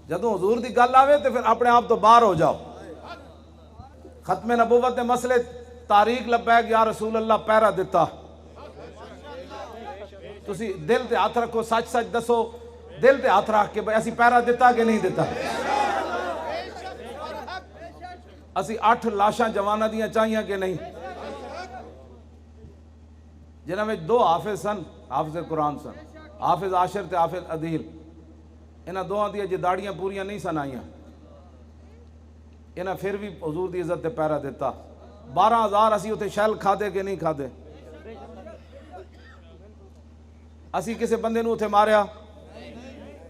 جدوں حضور دی گل آوے تو پھر اپنے آپ تو باہر ہو جاؤ. ختم نبوت دے مسئلے تاریخ لبیک یا رسول اللہ پیرا دیتا. تسی دل تے ہاتھ رکھو, سچ سچ دسو, دل تے ہاتھ رکھ کے بھئی اسی پیرا دیتا کہ نہیں دیتا. اسی 8 لاشاں جوانہ دیاں چاہیاں کہ نہیں, جنہاں میں 2 حافظ سن, حافظ قرآن سن, حافظ عاشر تے حافظ عدیل. انہاں دوہاں دیاں جی داڑیاں پوریاں نہیں سن آئیاں, انہاں پھر بھی حضور دی عزت تے پیرا دیتا. 12,000 اسی اتنے شیل کھا دے کہ نہیں کھا دے. اسی کسے بندے نو اتنے ماریا,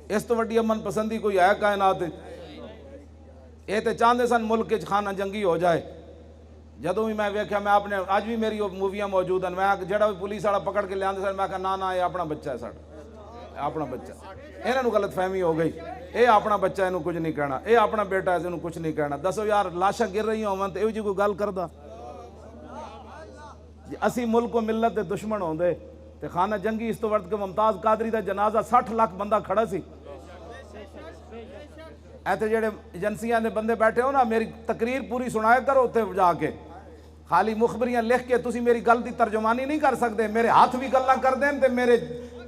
اس تو وڈی امن پسندی کوئی ہے کائنات. یہ تے چاہتے سن ملک خانہ جنگی ہو جائے. جدوں بھی میں ویکھیا, میں اپنے اج بھی میری موویاں موجود ہیں, میں جڑا بھی پولیس والا پکڑ کے لیاندے سن, میں کہا نا یہ اپنا بچہ ہے ساڈا, اپنا بچہ. انہاں نوں غلط فہمی ہو گئی, اے اپنا بچہ انہوں کچھ نہیں کہنا, اے اپنا بیٹا ہے انہوں کچھ نہیں کہنا. دسو یار لاشاں گر رہی ہوں تے ایو جی کوئی گل کردا. اسی ملک و ملت دے دشمن ہوندے تے خانہ جنگی اس تو ورد کے ممتاز قادری دا جنازہ 60 لاکھ بندہ کھڑا سی. ایتے جڑے ایجنسیاں دے بندے بیٹھے ہو نا, میری تقریر پوری سنائے کرو اتنے جا کے, خالی مخبریاں لکھ کے تسی میری گل دی ترجمانی نہیں کر سکتے. میرے ہاتھ بھی گلاں کر دیں تے میرے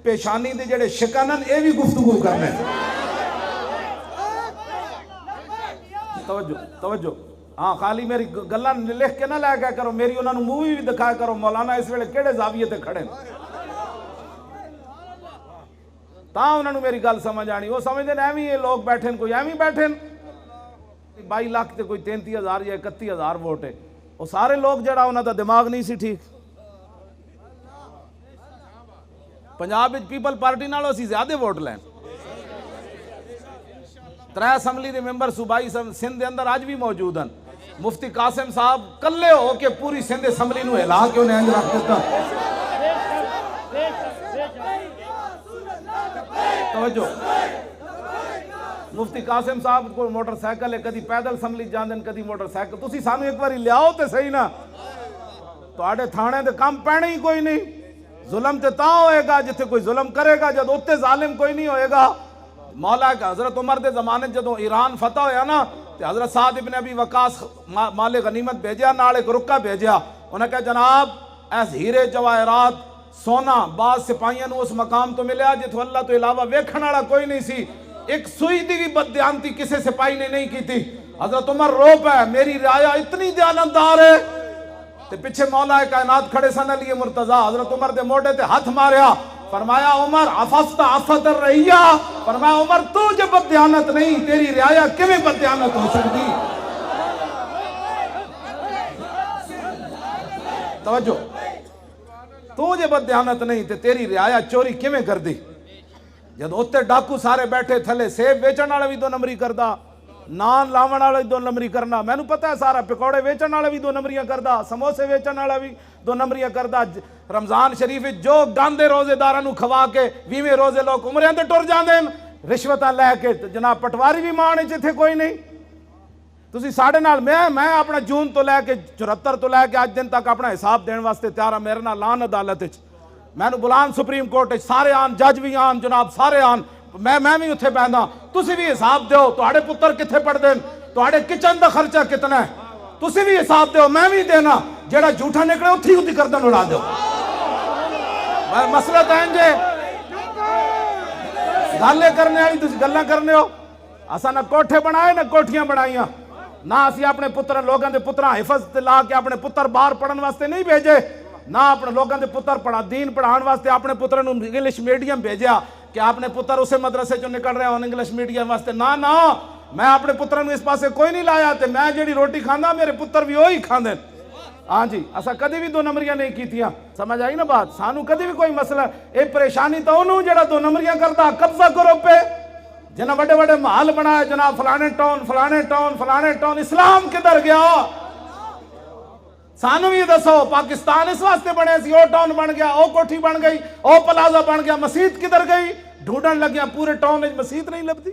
پیشانی دے جڑے شکنن اے بھی گفتگو کرنے. توجہ ہاں, خالی میری گلاں لکھ کے نہ لے گیا کرو, میری انہاں نوں مووی بھی دکھایا کرو. مولانا اس ویلے کیڑے زاویے تے کھڑے تاں انہاں نوں میری گل سمجھ آنی. وہ سمجھدے نے ایویں یہ لوگ بیٹھے کوئی ایویں بیٹھے 22 لاکھ تے کوئی 33,000 یا 31,000 ووٹ ہے. وہ سارے لوگ جڑا انہاں دا دماغ نہیں سی ٹھیک. پنجاب وچ پیپل پارٹی نالوں اسی زیادہ ووٹ لین. 3 اسمبلی دے ممبر صوبائی سندھ دے اندر آج بھی موجود ہیں. مفتی قاسم صاحب کلے ہو کے پوری سندھ اسمبلی نو ہلا کے انہیں انج رکھ دیتا. توجہ, مفتی قاسم صاحب کو موٹر سائیکل ہے, کدی پیدل اسمبلی جاندن کدی موٹر سائیکل. تسی سانو ایک باری لیاؤ تے صحیح نا, تواڈے تھانے دے کم پینے ہی کوئی نہیں. ظلم تے تاں ہوئے گا جتھے کوئی ظلم کرے گا, جد اتنے ظالم کوئی نہیں ہوئے گا. مولا کا حضرت عمر دے زمانے جدوں ایران فتح ہویا نا, تے حضرت سعد ابن ابی وقاص مال غنیمت بھیجیا, نال ایک رکا بھیجیا. انہیں کہا جناب ایس ہیرے جواہرات سونا بعض سپاہیاں نو اس مقام تو ملیا جتھوں اللہ تو علاوہ ویکھن والا کوئی نہیں سی. ایک سوئی دی بھی بددیانتی کسے سپاہی نے نہیں کی تھی. حضرت عمر رو پہ, میری رعایا اتنی دیانتدار ہے. تے پیچھے مولا کائنات کھڑے سن علی مرتضیٰ, حضرت عمر دے موڑے تے ہاتھ ماریا, فرمایا عمر عفست عفت الرعیہ, فرمایا عمر تو جب بددیانت نہیں, تیری رعایا کیویں بددیانت ہو سکتی. توجہ, تو جب بددیانت نہیں تے تیری رعایا چوری کیویں کر دی. جد اتنے ڈاکو سارے بیٹھے تھلے, سیب ویچن والا بھی 2 نمبری کردا, نان لاون والا بھی 2 نمبری کرنا, میں نو پتہ ہے سارا. پکوڑے ویچن والا بھی 2 نمبریاں کردا, سموسے ویچن والا بھی 2 نمبریاں کردا. رمضان شریف جو گاندے روزے داراں نو کھوا کے 20 روزے لوگ عمریاں تے ٹر جاندے, رشوتاں لے کے. جناب پٹواری بھی ماں وچ اتھے کوئی نہیں. تسی ساڈے نال, میں اپنا جون تو لے کے 74 تو لے کے اج دن تک اپنا حساب دین واسطے تیار ہاں. میرے نال لان عدالت وچ, میں نو بلان سپریم کورٹ وچ, سارے آن, جج بھی آن جناب, سارے آن, میں بھی اتھے بہندا. تسی بھی حساب دیو, تواڈے پتر کتھے پڑھ دین, تواڈے کچن دا خرچہ کتنا ہے, تسی بھی حساب دیو, میں بھی دینا. جیڑا جھوٹا نکلے اتھی اتھی کردن اڑا دیو. مسئلہ تو انجے گالے کرنے والی تسی گلاں کرنے ہو. اساں نہ کوٹھے بنائے نہ کوٹھیاں بنائیاں, نہ اسی اپنے پتر لوگاں دے پتراں حفظ لا کے اپنے پتر باہر پڑھن واسطے نہیں بھیجے, نہ اپنے لوگاں دے پتر پڑھا دین پڑھان واسطے اپنے پتر نو انگلش میڈیم بھیجیا کہ اپنے پتر اسے مدرسے جو نکل رہے ہوں انگلش میڈیم واسطے. نہ میں اپنے پتر نو اس پاسے کوئی نہیں لایا, تے میں جیڑی روٹی کھاندا میرے پتر بھی وہی کھاندے. ہاں جی, اسا کدی بھی 2 نمبریاں نہیں کیتیاں. سمجھ آئی نا بات, سانو کدی بھی کوئی مسئلہ. اے پریشانی تو انہوں جڑا 2 نمبریاں کردا, قبضہ کرو پہ جنہ بڑے بڑے محل بنائے جناب, فلانے ٹاؤن فلانے ٹاؤن فلانے ٹاؤن. اسلام کدھر گیا؟ سانو بھی دسو. پاکستان اس واسطے بنے سی, او ٹاؤن بن گیا, او کوٹھی بن گئی, او پلازا بن گیا, مسجد کدھر گئی؟ ڈھونڈن لگیا پورے ٹاؤن میں مسجد نہیں لبدی.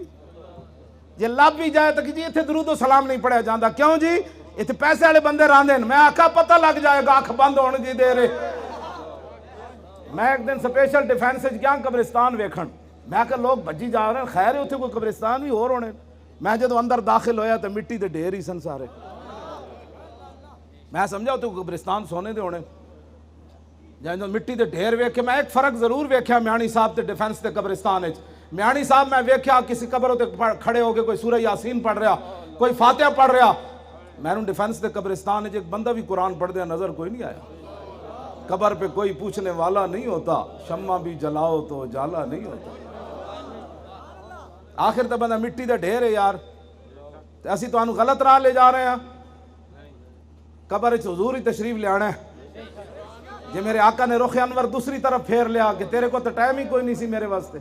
جی لب بھی جائے تو جی اتنے درود و سلام نہیں پڑھیا جاندہ. کیوں جی؟ اتنے پیسے والے بندے راندے. میں آکھا پتہ لگ جائے گا, اکھ بند ہونے دی دے رہے. میں ایک دن سپیشل ڈیفینس گیا قبرستان ویکھن, میں کہ لوگ بجی جا رہے ہیں، خیر ہے اتنے کوئی قبرستان بھی اور ہونے. میں جدو اندر داخل ہویا تو مٹی دے ڈھیر ہی سن سارے. میں سمجھا اتنے کوئی قبرستان سونے دے ہونے. جب مٹی دے ڈھیر ویکھے میں ایک فرق ضرور ویکھیا میانی صاحب تے ڈیفینس تے قبرستان وچ. میانی صاحب میں ویکھیا کسی قبر تے کھڑے ہو کے کوئی سورہ یاسین پڑھ رہا، کوئی فاتحہ پڑھ رہا. میں نے ڈیفینس تے قبرستان وچ ایک بندہ بھی قرآن پڑھ دیا نظر کوئی نہیں آیا. قبر پہ کوئی پوچھنے والا نہیں ہوتا، شمع بھی جلاؤ تو اجالا نہیں ہوتا. آخر تے بندہ مٹی دے ڈھیر ہے یار. اسی تو انہوں غلط راہ لے جا رہے ہیں. قبر وچ حضور ہی تشریف لے آنا ہے. جی میرے آقا نے رخ انور دوسری طرف پھیر لیا کہ تیرے کو تو ٹائم ہی کوئی نہیں سی میرے واسطے.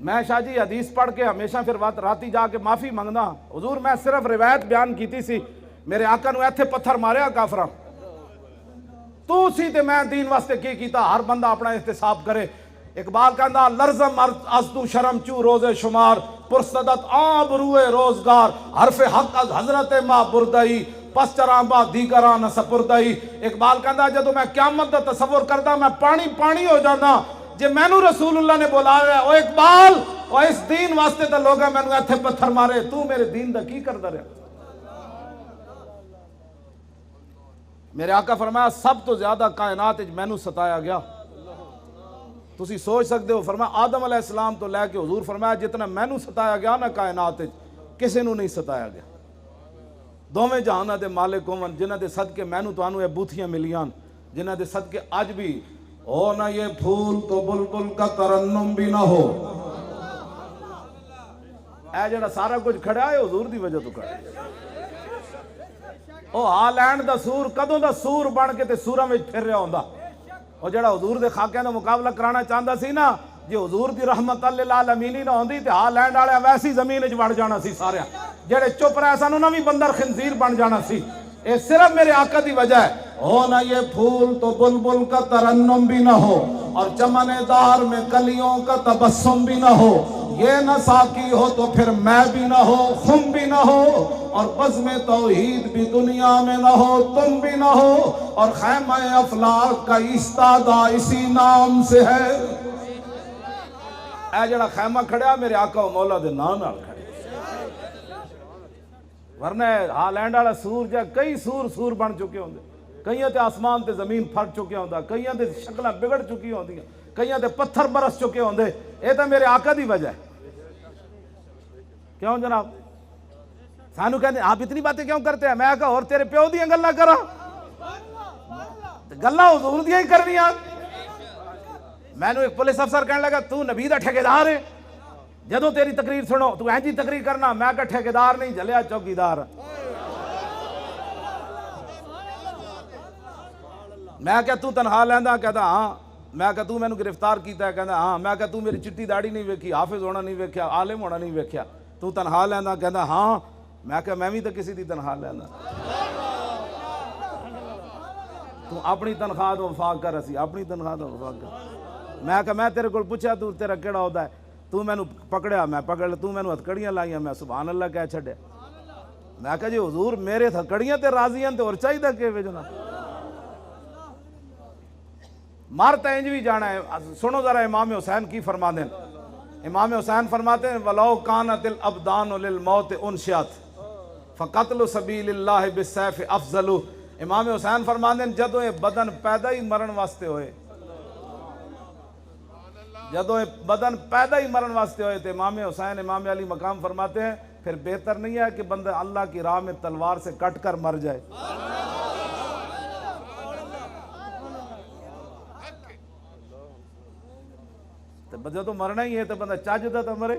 میں شاہ جی حدیث پڑھ کے ہمیشہ پھر راتی جا کے معافی منگنا. حضور میں صرف روایت بیان کیتی سی، میرے آقا نو ایتھے پتھر ماریا کافراں. تو سی تے میں دین واسطے کی کیتا. ہر بندہ اپنا احتساب کرے. اقبال کہندا لرزم ازدو شرم چو روز شمار، پرصدت آب روئے روزگار، حرف حق از حضرت ماں بردئی، پس چراں با دیگران سپردئی. اقبال کہندا جدو میں قیامت دا تصور کردا میں پانی پانی ہو جانا. جے مینوں رسول اللہ نے بلا رہا ہے او اقبال او اس دین واسطے تے لوگا مینوں ایتھے پتھر مارے، تو میرے دین دا کی کردا رہا. میرے آقا فرمایا سب تو زیادہ کائنات مینوں ستایا گیا. تسی سوچ سکتے ہو، فرمایا آدم علیہ السلام تو لے کے حضور فرمایا جتنا مینوں ستایا گیا نا کائنات کسے نوں نہیں ستایا گیا. دوویں جہاناں دے مالک ہون جنہاں دے صدقے مینوں تانوں اے بوتھیاں ملیاں، جنہاں دے صدقے اج بھی ہو نہ یہ پھول تو بلبل کا ترنم بھی نہ ہو. اے جڑا سارا کچھ کھڑا ہے حضور دی وجہ تو کھڑا ہے. او ہالینڈ دا سور کدوں دا سور بن کے تے سوراں وچ پھر رہا ہوندا. او جڑا حضور دے خاکیاں دا مقابلہ کرانا چاہندا سی نا، جے حضور دی رحمت للعالمین نہ ہوندی تے ہالینڈ والے ویسی زمین وچ وڑ جانا سی سارے. جڑے چپ رہے سن انہاں وی بندر خنزیر بن جانا سی. اے صرف میرے آقا دی وجہ ہے. ہو نہ یہ پھول تو بلبل کا ترنم بھی نہ ہو، اور چمن دار میں کلیوں کا تبسم بھی نہ ہو. یہ نہ ساقی ہو تو پھر میں بھی نہ ہو، خم بھی نہ ہو، اور بزم توحید بھی دنیا میں نہ ہو، تم بھی نہ ہو، اور خیمہ افلاک کا ایستادہ اسی نام سے ہے. اے جڑا خیمہ کھڑیا میرے آقا و مولا دے نام نال کھڑیا. ورنہ ہالینڈ والا سور جا کئی سور بن چکے ہوندے. کئیاں تے آسمان تے زمین پھٹ چکے ہوندا، کئیاں تے شکلاں بگڑ چکی ہوندیاں، کئیاں تے پتھر برس چکے ہوندے. اے تے میرے آقا دی وجہ ہے. کیوں جناب؟ سانو کہتے ہیں آپ اتنی باتیں کیوں کرتے ہیں؟ میں کہا اور تیرے پیو دیاں گلاں کرا، گلاں حضور دیاں ہی کرنیاں. میں نے ایک پولیس افسر کہنے لگا تو نبی دا ٹھیکیدار ہے، جدوں تیری تقریر سنو تو اینجی تقریر کرنا. میں کہا ٹھیکیدار نہیں جھلیا چوکیدار. میں کہا تو تنخواہ لیندا؟ کہتا ہاں. میں کہا تو میں نے گرفتار کیتا ہے؟ کہتا ہاں. میں کہا تو میری چٹی داڑھی نہیں ویکھی، حافظ ہونا نہیں ویکھیا، عالم ہونا نہیں ویکھیا، تو تنخواہ لیندا؟ کہتا ہاں. میں کہا میں بھی تو کسی دی تنخواہ لیندا. تو اپنی تنخواہ تو وفا کر، اسی اپنی تنخواہ تو وفا کر. میں کہا میں تیرے کو پوچھا تو تیرا کیڑا عہدہ ہے؟ تو میں نے پکڑیا، میں پکڑ لیا. تو میں نے ہتکڑیاں لائیاں، میں سبحان اللہ کہہ چھڈیا. میں کہا جی حضور میرے ہتکڑیاں تے راضی ہیں تے اور چاہیے کہ جناب مارتا انج بھی جانا ہے. سنو ذرا امام حسین کی فرما دیں. امام حسین فرماتے ہیں وَلَوْ كَانَتِ الْأَبْدَانُ لِلْمَوْتِ أُنْشِئَتْ فَقَتْلُ سَبِيلِ اللَّهِ بِالسَّيْفِ أَفْضَلُ. امام حسین فرماتے ہیں جدوں یہ بدن پیدا ہی مرن واسطے ہوئے، جدوں یہ بدن پیدا ہی مرن واسطے ہوئے تو امام حسین امام علی مقام فرماتے ہیں پھر بہتر نہیں ہے کہ بندہ اللہ کی راہ میں تلوار سے کٹ کر مر جائے. جدوں مرنا ہی ہے تو بندہ چج دا تو مرے.